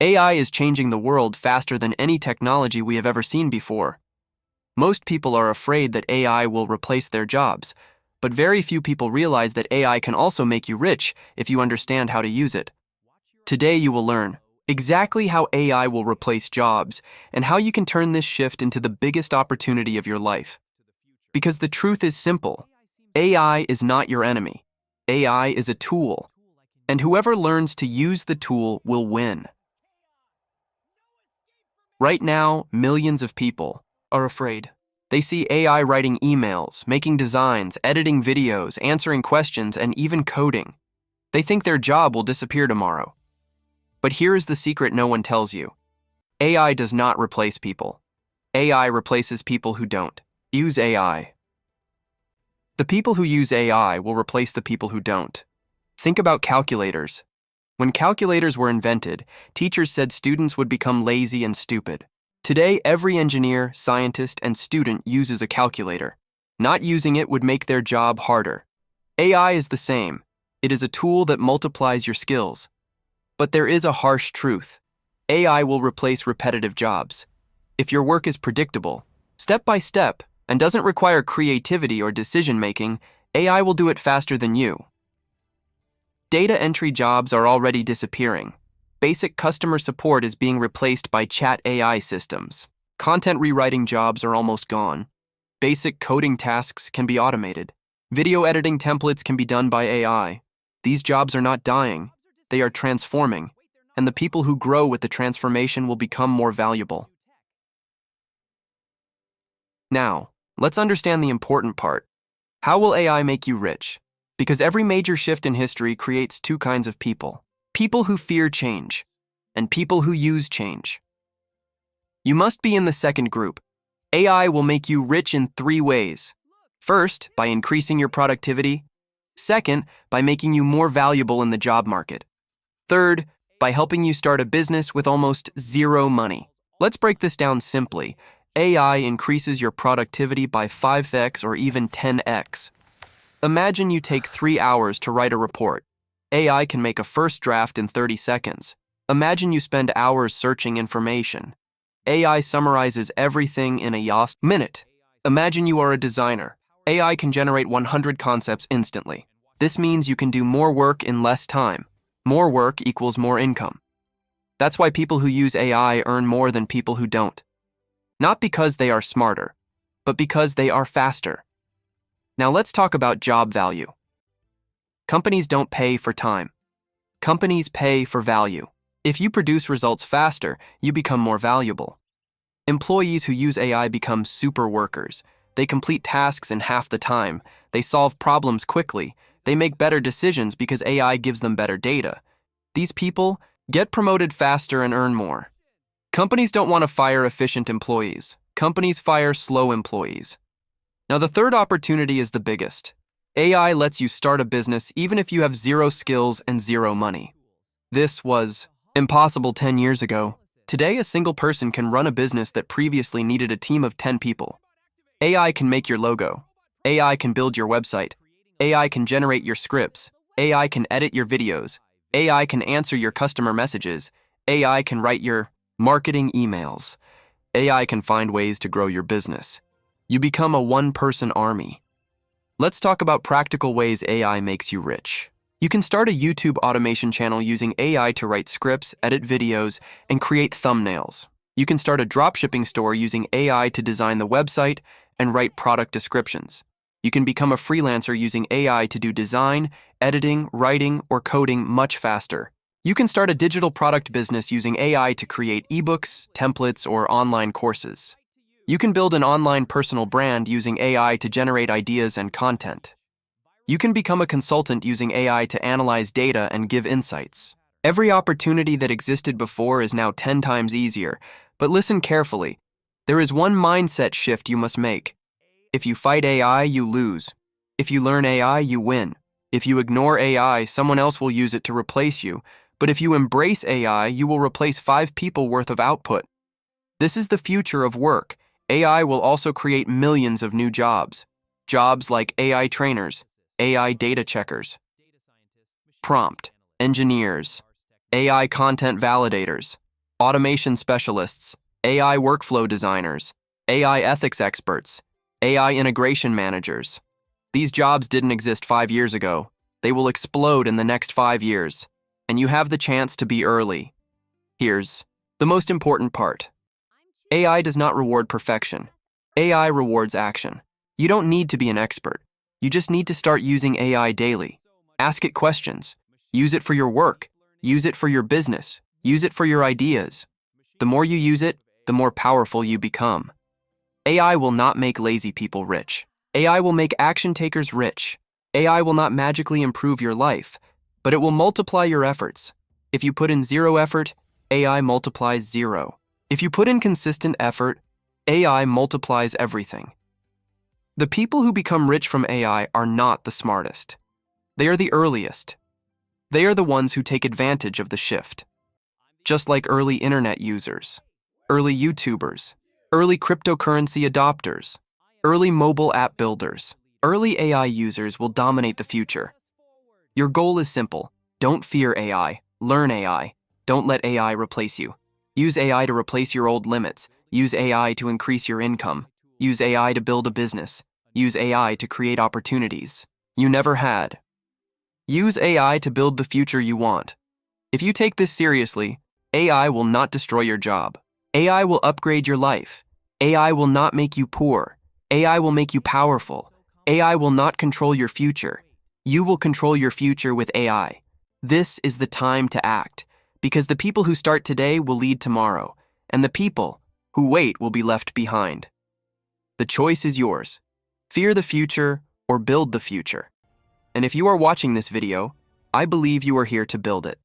AI is changing the world faster than any technology we have ever seen before. Most people are afraid that AI will replace their jobs, but very few people realize that AI can also make you rich if you understand how to use it. Today you will learn exactly how AI will replace jobs and how you can turn this shift into the biggest opportunity of your life. Because the truth is simple. AI is not your enemy. AI is a tool, and whoever learns to use the tool will win. Right now, millions of people are afraid. They see AI writing emails, making designs, editing videos, answering questions, and even coding. They think their job will disappear tomorrow. But here is the secret no one tells you. AI does not replace people. AI replaces people who don't use AI. The people who use AI will replace the people who don't. Think about calculators. When calculators were invented, teachers said students would become lazy and stupid. Today, every engineer, scientist, and student uses a calculator. Not using it would make their job harder. AI is the same. It is a tool that multiplies your skills. But there is a harsh truth. AI will replace repetitive jobs. If your work is predictable, step by step, and doesn't require creativity or decision-making, AI will do it faster than you. Data entry jobs are already disappearing. Basic customer support is being replaced by chat AI systems. Content rewriting jobs are almost gone. Basic coding tasks can be automated. Video editing templates can be done by AI. These jobs are not dying. They are transforming, and the people who grow with the transformation will become more valuable. Now, let's understand the important part. How will AI make you rich? Because every major shift in history creates two kinds of people. People who fear change, and people who use change. You must be in the second group. AI will make you rich in 3 ways. First, by increasing your productivity. Second, by making you more valuable in the job market. Third, by helping you start a business with almost zero money. Let's break this down simply. AI increases your productivity by 5x or even 10x. Imagine you take 3 hours to write a report. AI can make a first draft in 30 seconds. Imagine you spend hours searching information. AI summarizes everything in a minute. Imagine you are a designer. AI can generate 100 concepts instantly. This means you can do more work in less time. More work equals more income. That's why people who use AI earn more than people who don't. Not because they are smarter, but because they are faster. Now let's talk about job value. Companies don't pay for time. Companies pay for value. If you produce results faster, you become more valuable. Employees who use AI become super workers. They complete tasks in half the time. They solve problems quickly. They make better decisions because AI gives them better data. These people get promoted faster and earn more. Companies don't want to fire efficient employees. Companies fire slow employees. Now the third opportunity is the biggest. AI lets you start a business even if you have 0 skills and 0 money. This was impossible 10 years ago. Today, a single person can run a business that previously needed a team of 10 people. AI can make your logo. AI can build your website. AI can generate your scripts. AI can edit your videos. AI can answer your customer messages. AI can write your marketing emails. AI can find ways to grow your business. You become a one-person army. Let's talk about practical ways AI makes you rich. You can start a YouTube automation channel using AI to write scripts, edit videos, and create thumbnails. You can start a dropshipping store using AI to design the website and write product descriptions. You can become a freelancer using AI to do design, editing, writing, or coding much faster. You can start a digital product business using AI to create ebooks, templates, or online courses. You can build an online personal brand using AI to generate ideas and content. You can become a consultant using AI to analyze data and give insights. Every opportunity that existed before is now 10 times easier, but listen carefully. There is one mindset shift you must make. If you fight AI, you lose. If you learn AI, you win. If you ignore AI, someone else will use it to replace you. But if you embrace AI, you will replace 5 people worth of output. This is the future of work. AI will also create millions of new jobs. Jobs like AI trainers, AI data checkers, prompt engineers, AI content validators, automation specialists, AI workflow designers, AI ethics experts, AI integration managers. These jobs didn't exist 5 years ago. They will explode in the next 5 years, and you have the chance to be early. Here's the most important part. AI does not reward perfection. AI rewards action. You don't need to be an expert. You just need to start using AI daily. Ask it questions. Use it for your work. Use it for your business. Use it for your ideas. The more you use it, the more powerful you become. AI will not make lazy people rich. AI will make action takers rich. AI will not magically improve your life, but it will multiply your efforts. If you put in 0 effort, AI multiplies 0. If you put in consistent effort, AI multiplies everything. The people who become rich from AI are not the smartest. They are the earliest. They are the ones who take advantage of the shift. Just like early internet users, early YouTubers, early cryptocurrency adopters, early mobile app builders, early AI users will dominate the future. Your goal is simple. Don't fear AI. Learn AI. Don't let AI replace you. Use AI to replace your old limits. Use AI to increase your income. Use AI to build a business. Use AI to create opportunities you never had. Use AI to build the future you want. If you take this seriously, AI will not destroy your job. AI will upgrade your life. AI will not make you poor. AI will make you powerful. AI will not control your future. You will control your future with AI. This is the time to act, because the people who start today will lead tomorrow, and the people who wait will be left behind. The choice is yours. Fear the future or build the future. And if you are watching this video, I believe you are here to build it.